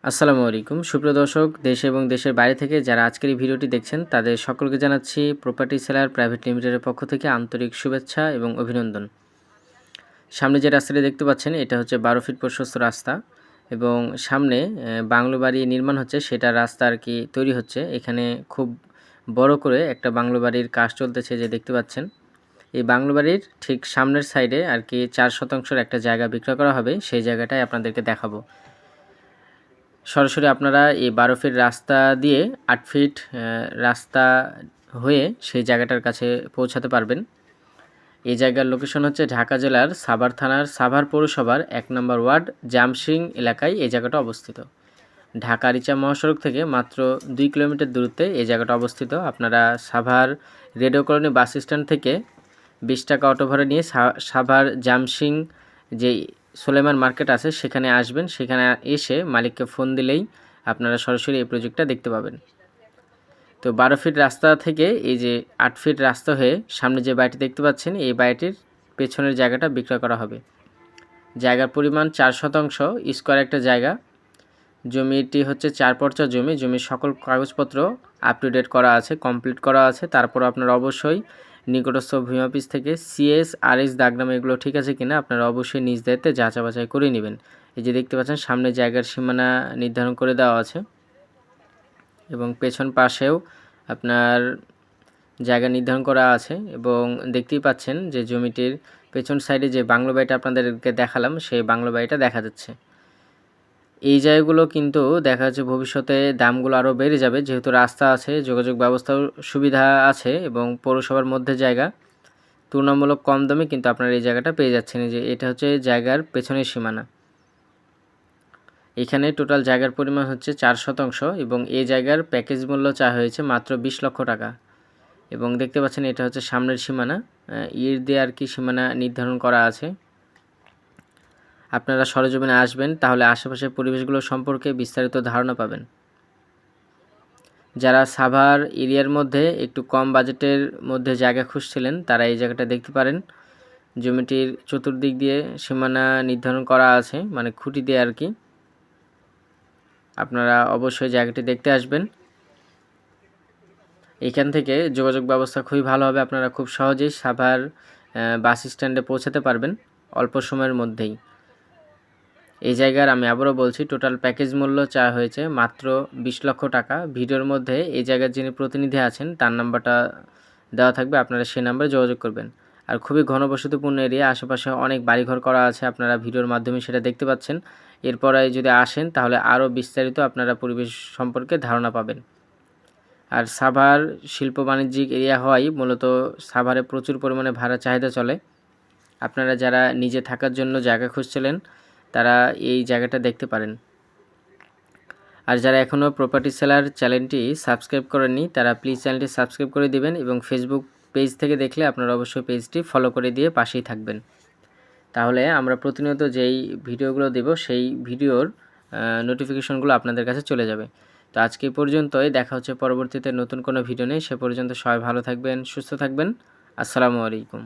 আসসালামু আলাইকুম সুপ্রিয় দর্শক, দেশ এবং দেশের বাইরে থেকে যারা আজকের এই ভিডিওটি দেখছেন তাদের সকলকে জানাচ্ছি প্রপার্টি সেলার প্রাইভেট লিমিটেডের পক্ষ থেকে আন্তরিক শুভেচ্ছা এবং অভিনন্দন। সামনে যে রাস্তাটি দেখতে পাচ্ছেন এটা হচ্ছে 12 ফিট প্রশস্ত রাস্তা এবং সামনে বাংলো বাড়ি নির্মাণ হচ্ছে, সেটা রাস্তা আর কি তৈরি হচ্ছে। এখানে খুব বড় করে একটা বাংলো বাড়ির কাজ চলতেছে, যে দেখতে পাচ্ছেন। এই বাংলো বাড়ির ঠিক সামনের সাইডে আর কি 4% একটা জায়গা বিক্রয় করা হবে, সেই জায়গাটাই আপনাদেরকে দেখাবো। সরাসরি আপনারা এই 12 ফিট রাস্তা দিয়ে 8 ফিট রাস্তা হয়ে সেই জায়গাটার কাছে পৌঁছাতে পারবেন। এই জায়গার লোকেশন হচ্ছে ঢাকা জেলার সাভার থানার সাভার পৌরসভার 1 নম্বর ওয়ার্ড জামসিং এলাকায় এই জায়গাটা অবস্থিত। ঢাকা রিচা মহাসড়ক থেকে মাত্র 2 কিলোমিটার দূরত্বে এই জায়গাটা অবস্থিত। আপনারা Savar radio colony bus stand থেকে 20 টাকা অটো ভাড়া নিয়ে সাভার জামসিং যে সুলেমান মার্কেট আছে সেখানে আসবেন। সেখানে এসে মালিককে ফোন দিলেই আপনারা সরাসরি এই প্রজেক্টটা দেখতে পাবেন। তো 12 ফিট রাস্তা থেকে এই যে 8 ফিট রাস্তা হয়ে সামনে যে বাড়িটি দেখতে পাচ্ছেন, এই বাড়িটির পেছনের জায়গাটা বিক্রয় করা হবে। জায়গার পরিমাণ 4% স্কোয়ার একটা জায়গা। জমিটি হচ্ছে 4 পর্চা জমি। জমির সকল কাগজপত্র আপ টু ডেট করা আছে, কমপ্লিট করা আছে। তারপর আপনারা অবশ্যই নিকটস্থ ভূমি অফিস থেকে CS RS দাগনামা এগুলো ঠিক আছে কিনা আপনারা অবশ্যই নিজ দায়িত্বে যাচাই বাছাই করে নেবেন। এই যে দেখতে পাচ্ছেন সামনে জায়গার সীমানা নির্ধারণ করে দেওয়া আছে এবং পেছন পাশেও আপনার জায়গা নির্ধারণ করা আছে। এবং দেখতেই পাচ্ছেন যে জমিটির পেছন সাইডে যে বাংলো বাড়িটা আপনাদেরকে দেখালাম, সেই বাংলো বাড়িটা দেখা যাচ্ছে। এই জায়গাগুলো কিন্তু দেখা যাচ্ছে ভবিষ্যতে দামগুলো আরও বেড়ে যাবে, যেহেতু রাস্তা আছে, যোগাযোগ ব্যবস্থাও সুবিধা আছে এবং পৌরসভার মধ্যে জায়গা, তুলনামূলক কম দামে কিন্তু আপনারা এই জায়গাটা পেয়ে যাচ্ছেন। যে এটা হচ্ছে জায়গার পেছনের সীমানা। এখানে টোটাল জায়গার পরিমাণ হচ্ছে 4% এবং এই জায়গার প্যাকেজ মূল্য চা হয়েছে মাত্র 20 লক্ষ টাকা। এবং দেখতে পাচ্ছেন এটা হচ্ছে সামনের সীমানা, ইট দিয়ে আর কি সীমানা নির্ধারণ করা আছে। আপনারা সরেজমিনে আসবেন, তাহলে আশেপাশের পরিবেশগুলো সম্পর্কে বিস্তারিত ধারণা পাবেন। যারা সাভার এরিয়ার মধ্যে একটু কম বাজেটের মধ্যে জায়গা খুঁজছিলেন তারা এই জায়গাটা দেখতে পারেন। জমিটির চতুর্দিক দিয়ে সীমানা নির্ধারণ করা আছে, মানে খুঁটি দিয়ে আর কি। আপনারা অবশ্যই জায়গাটি দেখতে আসবেন। এখান থেকে যোগাযোগ ব্যবস্থা খুবই ভালো হবে, আপনারা খুব সহজেই সাভার বাস স্ট্যান্ডে পৌঁছাতে পারবেন অল্প সময়ের মধ্যেই। এই জায়গার আমি আবারও বলছি টোটাল প্যাকেজ মূল্য চা হয়েছে মাত্র 20 লক্ষ টাকা। ভিডিওর মধ্যে এই জায়গার যিনি প্রতিনিধি আছেন তার নাম্বারটা দেওয়া থাকবে, আপনারা সেই নাম্বারে যোগাযোগ করবেন। আর খুবই ঘনবসতিপূর্ণ এরিয়া, আশেপাশে অনেক বাড়িঘর করা আছে, আপনারা ভিডিওর মাধ্যমে সেটা দেখতে পাচ্ছেন। এরপরে যদি আসেন তাহলে আরও বিস্তারিত আপনারা পরিবেশ সম্পর্কে ধারণা পাবেন। আর সাভার শিল্প বাণিজ্যিক এরিয়া হওয়ায় মূলত সাভারে প্রচুর পরিমাণে ভাড়া চাহিদা চলে। আপনারা যারা নিজে থাকার জন্য জায়গা খুঁজছিলেন তারা এই জায়গাটা দেখতে পারেন। আর যারা এখনও প্রপার্টি সেলার চ্যানেলটি সাবস্ক্রাইব করেননি তারা প্লিজ চ্যানেলটি সাবস্ক্রাইব করে দিবেন এবং ফেসবুক পেজ থেকে দেখলে আপনারা অবশ্যই পেজটি ফলো করে দিয়ে পাশেই থাকবেন। তাহলে আমরা প্রতিনিয়ত যেই ভিডিওগুলো দেব সেই ভিডিওর নোটিফিকেশনগুলো আপনাদের কাছে চলে যাবে। তো আজকে পর্যন্তই, দেখা হচ্ছে পরবর্তীতে নতুন কোনো ভিডিও নেই। সে পর্যন্ত সবাই ভালো থাকবেন, সুস্থ থাকবেন। আসসালামু আলাইকুম।